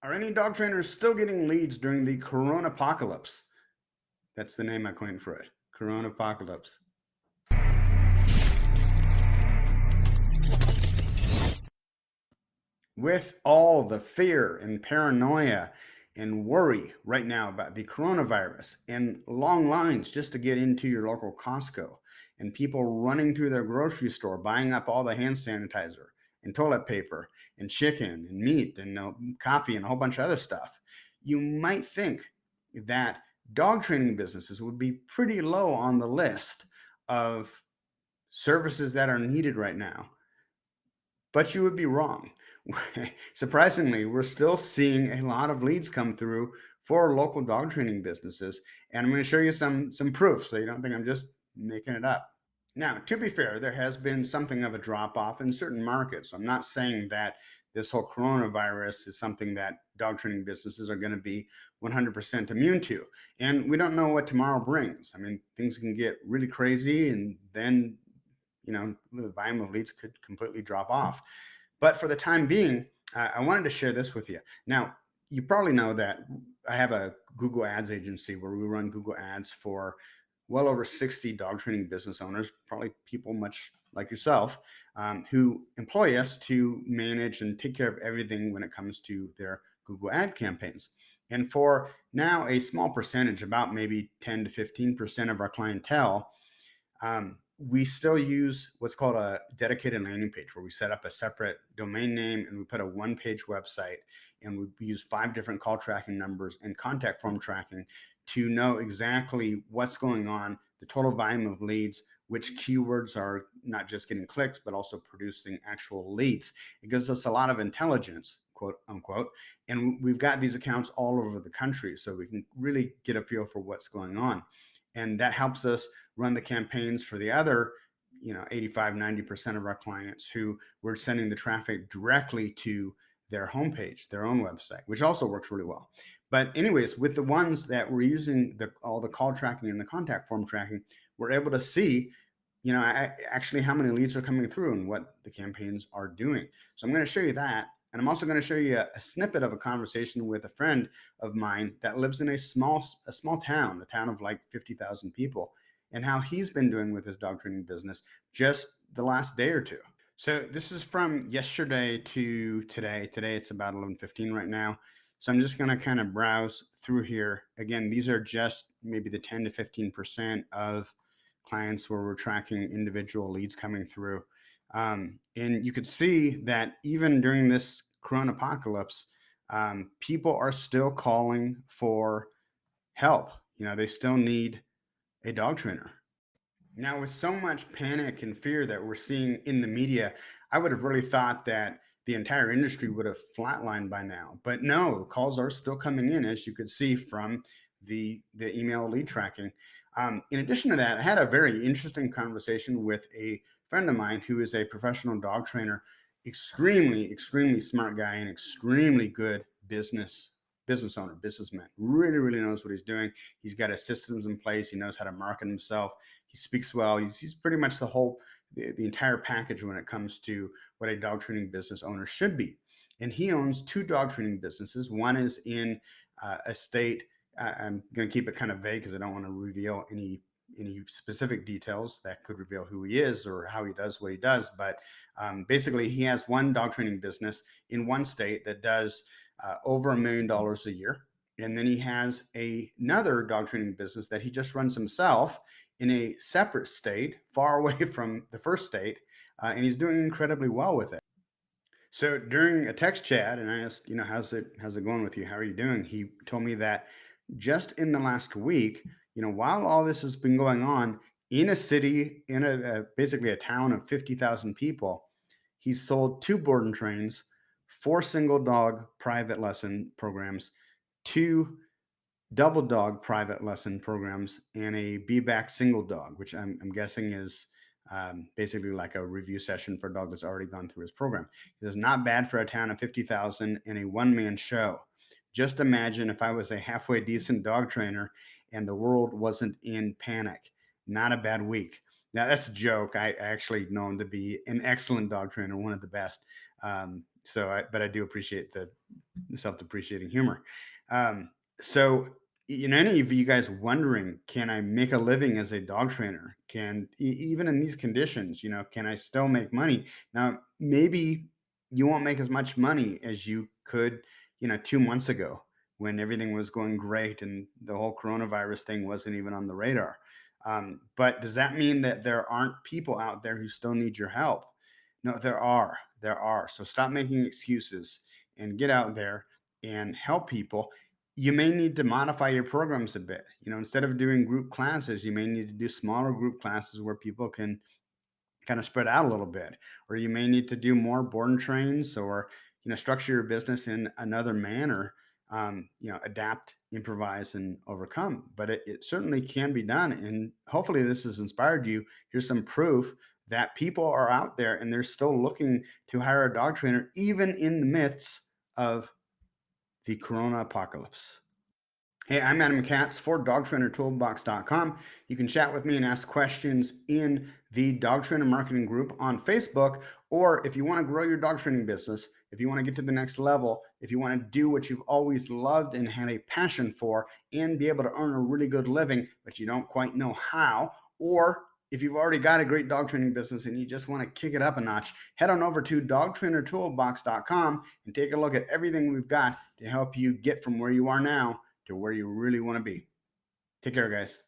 Are any dog trainers still getting leads during the CoronApocalypse? That's the name I coined for it. CoronApocalypse. With all the fear and paranoia and worry right now about the coronavirus and long lines just to get into your local Costco and people running through their grocery store buying up all the hand sanitizer and toilet paper and chicken and meat and coffee and a whole bunch of other stuff, you might think that dog training businesses would be pretty low on the list of services that are needed right now, but you would be wrong. Surprisingly, we're still seeing a lot of leads come through for local dog training businesses, and I'm going to show you some proof so you don't think I'm just making it up. Now, to be fair, there has been something of a drop off in certain markets. I'm not saying that this whole coronavirus is something that dog training businesses are going to be 100% immune to. And we don't know what tomorrow brings. I mean, things can get really crazy, and then, the volume of leads could completely drop off. But for the time being, I wanted to share this with you. Now, you probably know that I have a Google Ads agency where we run Google Ads for well over 60 dog training business owners, probably people much like yourself, who employ us to manage and take care of everything when it comes to their Google ad campaigns. And for now, a small percentage, about maybe 10 to 15% of our clientele, we still use what's called a dedicated landing page where we set up a separate domain name and we put a one-page website, and we use 5 different call tracking numbers and contact form tracking to know exactly what's going on, the total volume of leads, which keywords are not just getting clicks but also producing actual leads. It gives us a lot of intelligence, quote unquote, and we've got these accounts all over the country so we can really get a feel for what's going on, and that helps us run the campaigns for the other 85-90% of our clients who we're sending the traffic directly to their homepage, their own website, which also works really well. But anyways, with the ones that we're using all the call tracking and the contact form tracking, we're able to see actually how many leads are coming through and what the campaigns are doing. So I'm going to show you that, and I'm also going to show you a snippet of a conversation with a friend of mine that lives in a small town, a town of like 50,000 people, and how he's been doing with his dog training business just the last day or two. So this is from yesterday to today. Today it's about 11:15 right now. So I'm just going to kind of browse through here. Again, these are just maybe the 10 to 15% of clients where we're tracking individual leads coming through. And you could see that even during this Corona apocalypse, people are still calling for help. They still need a dog trainer. Now, with so much panic and fear that we're seeing in the media, I would have really thought that the entire industry would have flatlined by now. But no, calls are still coming in, as you could see from the email lead tracking. In addition to that, I had a very interesting conversation with a friend of mine who is a professional dog trainer, extremely smart guy and extremely good business owner, businessman. Really, really knows what he's doing. He's got his systems in place. He knows how to market himself. He speaks well. He's pretty much the entire package when it comes to what a dog training business owner should be. And he owns 2 dog training businesses. One is in a state. I'm going to keep it kind of vague because I don't want to reveal any specific details that could reveal who he is or how he does what he does. But basically, he has one dog training business in one state that does over $1 million a year. And then he has another dog training business that he just runs himself in a separate state, far away from the first state, and he's doing incredibly well with it. So during a text chat, and I asked, how's it going with you? How are you doing? He told me that just in the last week, while all this has been going on in a city, in basically a town of 50,000 people, he's sold 2 board and trains, 4 single dog private lesson programs, 2 double dog private lesson programs, and a B-back single dog, which I'm guessing is basically like a review session for a dog that's already gone through his program. He says, not bad for a town of 50,000 and a one-man show. Just imagine if I was a halfway decent dog trainer and the world wasn't in panic. Not a bad week. Now, that's a joke. I actually know him to be an excellent dog trainer, one of the best. But I do appreciate the self-depreciating humor. Um, so, any of you guys wondering, can I make a living as a dog trainer? Even in these conditions, can I still make money? Now, maybe you won't make as much money as you could, 2 months ago when everything was going great and the whole coronavirus thing wasn't even on the radar. But does that mean that there aren't people out there who still need your help? No, there are. There are. So stop making excuses and get out there and help people. You may need to modify your programs a bit. Instead of doing group classes, you may need to do smaller group classes where people can kind of spread out a little bit. Or you may need to do more board and trains, or structure your business in another manner. Adapt, improvise, and overcome. But it certainly can be done. And hopefully this has inspired you. Here's some proof that people are out there and they're still looking to hire a dog trainer, even in the midst of the corona apocalypse. Hey, I'm Adam Katz for dogtrainertoolbox.com. You can chat with me and ask questions in the Dog Trainer Marketing Group on Facebook. Or if you want to grow your dog training business, if you want to get to the next level, if you want to do what you've always loved and had a passion for and be able to earn a really good living, but you don't quite know how, or if you've already got a great dog training business and you just want to kick it up a notch, head on over to dogtrainertoolbox.com and take a look at everything we've got to help you get from where you are now to where you really want to be. Take care, guys.